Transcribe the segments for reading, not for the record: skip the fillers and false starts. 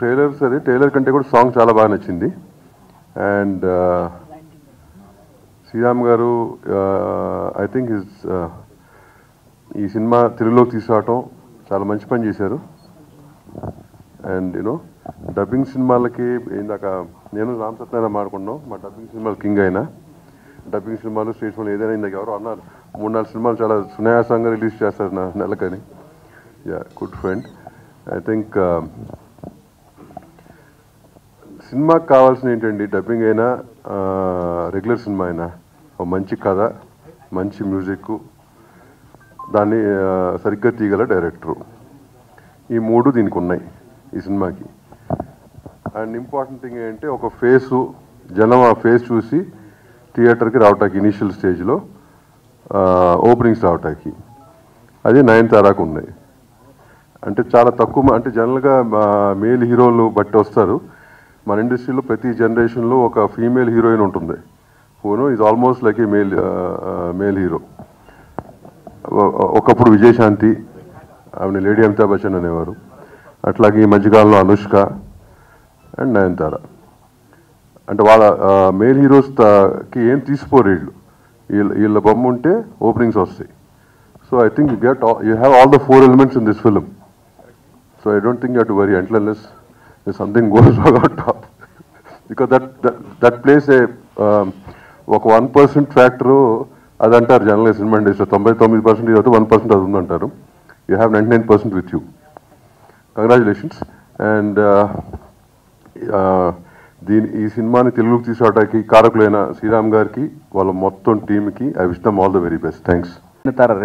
Trailer సరే, trailer కంటే కూడా సాంగ్ చాలా బాగా నచ్చింది. అండ్ శ్రీరామ్ గారు ఐ థింక్ ఈ సినిమా తెలుగులోకి తీసుకురావటం చాలా మంచి పని చేశారు. అండ్ యూనో డబ్బింగ్ సినిమాలకి ఇందాక నేను రామ్ సత్యనారాయణ మాట్లాడుకున్నాం, మా డబ్బింగ్ సినిమాలు కింగ్ అయినా, డబ్బింగ్ సినిమాలు స్టేట్ ఫోన్ ఏదైనా ఇందాక ఎవరో అన్నారు 3-4 సినిమాలు చాలా సునాయాసంగా రిలీజ్ చేస్తారు నా నెలకని. Yeah, good friend. I think సినిమాకి కావాల్సిన ఏంటండి, డబ్బింగ్ అయినా రెగ్యులర్ సినిమా అయినా ఒక మంచి కథ, మంచి మ్యూజిక్, దాన్ని సరిగ్గా తీయగల డైరెక్టరు, ఈ 3 దీనికి ఉన్నాయి ఈ సినిమాకి. అండ్ ఇంపార్టెంట్ థింగ్ ఏంటంటే ఒక ఫేసు, జనం ఆ ఫేస్ చూసి థియేటర్కి రావటానికి ఇనీషియల్ స్టేజ్లో ఓపెనింగ్స్ రావటానికి అది నయనతారకు ఉన్నాయి. అంటే చాలా తక్కువ, అంటే జనరల్గా మేల్ హీరోలు బట్టి వస్తారు. మన ఇండస్ట్రీలో ప్రతి జనరేషన్లో ఒక ఫీమేల్ హీరోయిన్ ఉంటుంది, who no is almost like a male hero. ఒకప్పుడు విజయశాంతి, ఆమె లేడీ అమితాబ్ బచ్చన్ అనేవారు. అట్లాగే ఈ మధ్యకాలంలో అనుష్క అండ్ నయనతార. అంటే వాళ్ళ మేల్ హీరోస్కి ఏం తీసిపోరు వీళ్ళ బొమ్మ ఉంటే ఓపెనింగ్స్ వస్తాయి. So I think you have all the 4 elements in this film. So I don't think you have to worry unless something goes wrong on top, because that place ఒక 1% factor అది అంటారు జనరల్గా సినిమా ఇండస్ట్రీ 99% ఇది 1% అది ఉందంటారు. You have 99% with you. Congratulations. And ఈ సినిమాని తెలుగుకి తీసుకురావడానికి కారకులైన శ్రీరామ్ గారికి, వాళ్ళ మొత్తం టీమ్కి I wish them all the very best. Thanks.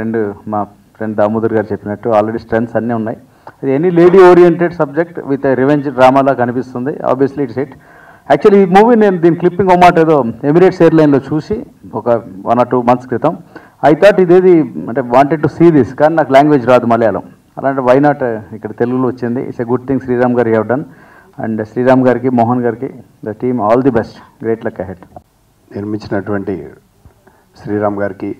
రెండు మా ఫ్రెండ్ దామోదర్ గారు చెప్పినట్టు ఆల్రెడీ స్ట్రెంగ్స్ అన్నీ ఉన్నాయి. అది any lady oriented subject with revenge డ్రామాలా కనిపిస్తుంది. Obviously it's it. యాక్చువల్లీ ఈ మూవీ నేను దీని క్లిప్పింగ్ ఒక మాట ఏదో ఎమిరేట్స్ ఎయిర్లైన్లో చూసి ఒక 1 or 2 months క్రితం ఐ థాట్ ఇదేది అంటే వాంటెడ్ టు సీ దిస్, కానీ నాకు లాంగ్వేజ్ రాదు మలయాళం. అలాంటి వై నాట్ ఇక్కడ తెలుగులో వచ్చింది. It's a good thing Sriram garu have done. And Sriram గారికి, మోహన్ గారికి, the team all the best. Great luck ahead. నిర్మించినటువంటి శ్రీరామ్ గారికి,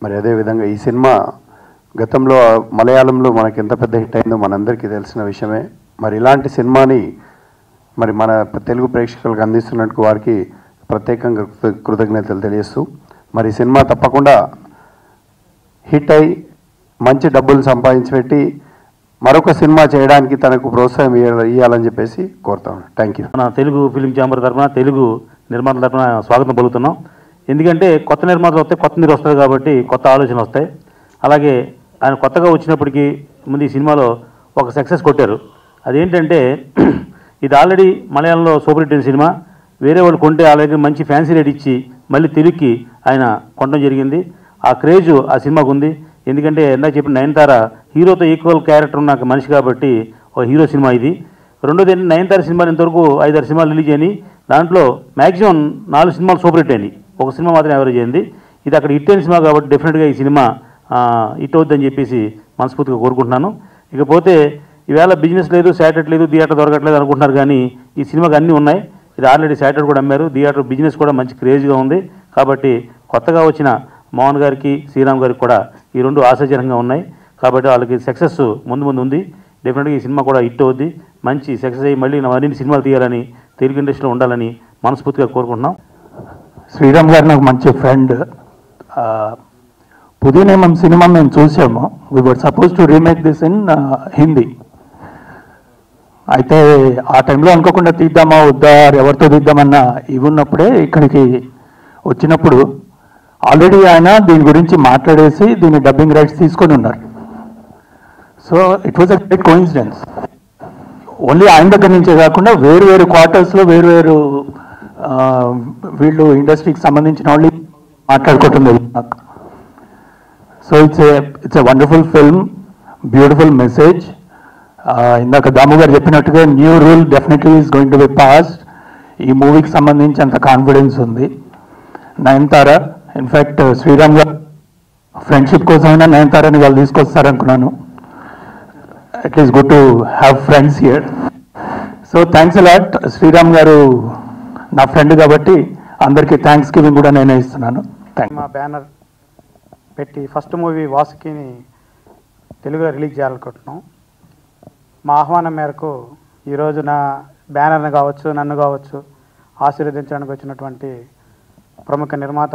మరి అదేవిధంగా ఈ సినిమా గతంలో మలయాళంలో మనకి ఎంత పెద్ద హిట్ అయిందో మనందరికీ తెలిసిన విషయమే. మరి ఇలాంటి సినిమాని మరి మన తెలుగు ప్రేక్షకులకు అందిస్తున్నట్టు వారికి ప్రత్యేకంగా కృతజ్ఞతలు తెలియజేస్తూ, మరి సినిమా తప్పకుండా హిట్ అయి మంచి డబ్బులు సంపాదించి పెట్టి మరొక సినిమా చేయడానికి తనకు ప్రోత్సాహం ఇవ్వాలని చెప్పేసి కోరుతాను. Thank you. మన తెలుగు ఫిలిం ఛాంబర్ తరఫున, తెలుగు నిర్మాతల తరఫున స్వాగతం పలుకుతున్నాం. ఎందుకంటే కొత్త నిర్మాతలు వస్తే కొత్త నీరు వస్తుంది కాబట్టి కొత్త ఆలోచనలు వస్తాయి. అలాగే ఆయన కొత్తగా వచ్చినప్పటికీ ముందు ఈ సినిమాలో ఒక సక్సెస్ కొట్టారు. అదేంటంటే ఇది ఆల్రెడీ మలయాళంలో సూపర్ హిట్ అయిన సినిమా. వేరే వాళ్ళు కొంటే అలాగే మంచి ఫ్యాన్సీ రేట్ ఇచ్చి మళ్ళీ తెలుగుకి ఆయన కొనడం జరిగింది. ఆ క్రేజ్ ఆ సినిమాకు ఉంది. ఎందుకంటే ఇందాక చెప్పిన నయనతార హీరోతో ఈక్వల్ క్యారెక్టర్ ఉన్న మనిషి కాబట్టి ఒక హీరో సినిమా ఇది. రెండోది ఏంటంటే నయనతార సినిమాలు ఇంతవరకు 5-6 సినిమాలు రిలీజ్ అయినాయి. దాంట్లో మ్యాక్సిమం 4 సినిమాలు సూపర్ హిట్ అయినాయి, ఒక సినిమా మాత్రం యావరేజ్ అయింది. ఇది అక్కడ హిట్ అయిన సినిమా కాబట్టి డెఫినెట్గా ఈ సినిమా హిట్ అవుద్దని చెప్పేసి మనస్ఫూర్తిగా కోరుకుంటున్నాను. ఇకపోతే ఈవేళ బిజినెస్ లేదు, శాటిలైట్ లేదు, థియేటర్ దొరకట్లేదు అనుకుంటున్నారు, కానీ ఈ సినిమాకి అన్నీ ఉన్నాయి. ఇది ఆల్రెడీ శాటిలైట్ కూడా అమ్మారు. థియేటర్ బిజినెస్ కూడా మంచి క్రేజ్గా ఉంది. కాబట్టి కొత్తగా వచ్చిన మోహన్ గారికి, శ్రీరామ్ గారికి కూడా ఈ 2 ఆశాజనకంగా ఉన్నాయి. కాబట్టి వాళ్ళకి సక్సెస్ ముందు ఉంది. డెఫినెట్గా ఈ సినిమా కూడా హిట్ అవుద్ది. మంచి సక్సెస్ అయ్యి మళ్ళీ మరిన్ని సినిమాలు తీయాలని, తెలుగు ఇండస్ట్రీలో ఉండాలని మనస్ఫూర్తిగా కోరుకుంటున్నాం. శ్రీరామ్ గారు నాకు మంచి ఫ్రెండ్. పుదీనేమం సినిమా మేము చూసాము. We were suppose to remake this in Hindi. అయితే ఆ టైంలో అనుకోకుండా తీద్దామా వద్దా, ఎవరితో తీద్దామన్నా ఇవి ఉన్నప్పుడే ఇక్కడికి వచ్చినప్పుడు ఆల్రెడీ ఆయన దీని గురించి మాట్లాడేసి దీని డబ్బింగ్ రైట్స్ తీసుకొని ఉన్నారు. So it was a great coincidence. Only ఆయన దగ్గర నుంచే కాకుండా వేరు క్వార్టర్స్లో వేరు వీళ్ళు ఇండస్ట్రీకి సంబంధించిన వాళ్ళు మాట్లాడుకుంటుంది నాకు. So it's a wonderful film, beautiful message. ఇందాక దాము గారు చెప్పినట్టుగా new rule definitely is going to be passed. ఈ మూవీకి సంబంధించి అంత కాన్ఫిడెన్స్ ఉంది. నయనతార, ఇన్ఫ్యాక్ట్ శ్రీరామ్ గారు ఫ్రెండ్షిప్ కోసమైనా నయనతారని వాళ్ళు తీసుకొస్తారనుకున్నాను. It is good to have friends here. So thanks a lot. Sriram garu నా ఫ్రెండ్ కాబట్టి అందరికీ థ్యాంక్స్ గివింగ్ కూడా నేనే ఇస్తున్నాను. మా బ్యానర్ పెట్టి ఫస్ట్ మూవీ వాసుకిని తెలుగులో రిలీజ్ చేయాలనుకుంటున్నాం. మా ఆహ్వానం మేరకు ఈరోజు నా బ్యానర్ని కావచ్చు, నన్ను కావచ్చు ఆశీర్వదించడానికి వచ్చినటువంటి ప్రముఖ నిర్మాత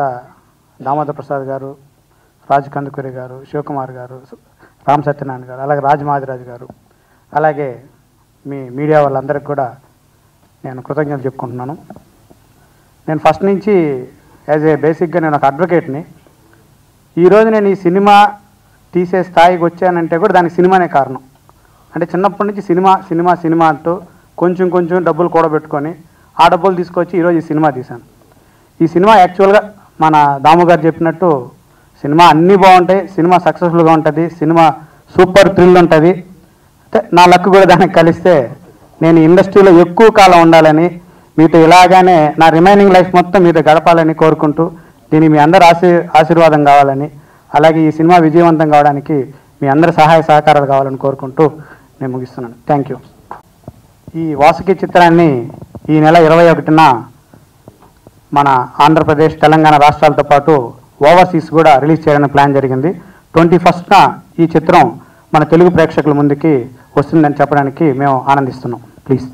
దామోదర్ ప్రసాద్ గారు, రాజ్ కందుకూరి గారు, శివకుమార్ గారు, రామ్ సత్యనారాయణ గారు, అలాగే రాజమాదిరాజు గారు, అలాగే మీ మీడియా వాళ్ళందరికీ కూడా నేను కృతజ్ఞతలు చెప్పుకుంటున్నాను. నేను ఫస్ట్ నుంచి బేసిక్గా నేను ఒక అడ్వకేట్ని. ఈరోజు నేను ఈ సినిమా తీసే స్థాయికి వచ్చానంటే కూడా దానికి సినిమానే కారణం. అంటే చిన్నప్పటి నుంచి సినిమా సినిమా సినిమా అంటూ కొంచెం కొంచెం డబ్బులు కూడబెట్టుకొని ఆ డబ్బులు తీసుకొచ్చి ఈరోజు ఈ సినిమా తీశాను. ఈ సినిమా యాక్చువల్గా మన దాము గారు చెప్పినట్టు సినిమా అన్నీ బాగుంటాయి, సినిమా సక్సెస్ఫుల్గా ఉంటుంది, సినిమా సూపర్ థ్రిల్ ఉంటుంది. అంటే నా లక్ కూడా దానికి కలిస్తే నేను ఇండస్ట్రీలో ఎక్కువ కాలం ఉండాలని, మీతో ఇలాగానే నా రిమైనింగ్ లైఫ్ మొత్తం మీతో గడపాలని కోరుకుంటూ, దీనికి మీ అందరి ఆశీర్వాదం కావాలని, అలాగే ఈ సినిమా విజయవంతం కావడానికి మీ అందరి సహాయ సహకారాలు కావాలని కోరుకుంటూ నేను ముగిస్తున్నాను. Thank you. ఈ వాసుకి చిత్రాన్ని ఈ నెల 21న మన ఆంధ్రప్రదేశ్, తెలంగాణ రాష్ట్రాలతో పాటు ఓవర్సీస్ కూడా రిలీజ్ చేయడానికి ప్లాన్ జరిగింది. 21న ఈ చిత్రం మన తెలుగు ప్రేక్షకుల ముందుకి వస్తుందని చెప్పడానికి మేము ఆనందిస్తున్నాం. ప్లీజ్.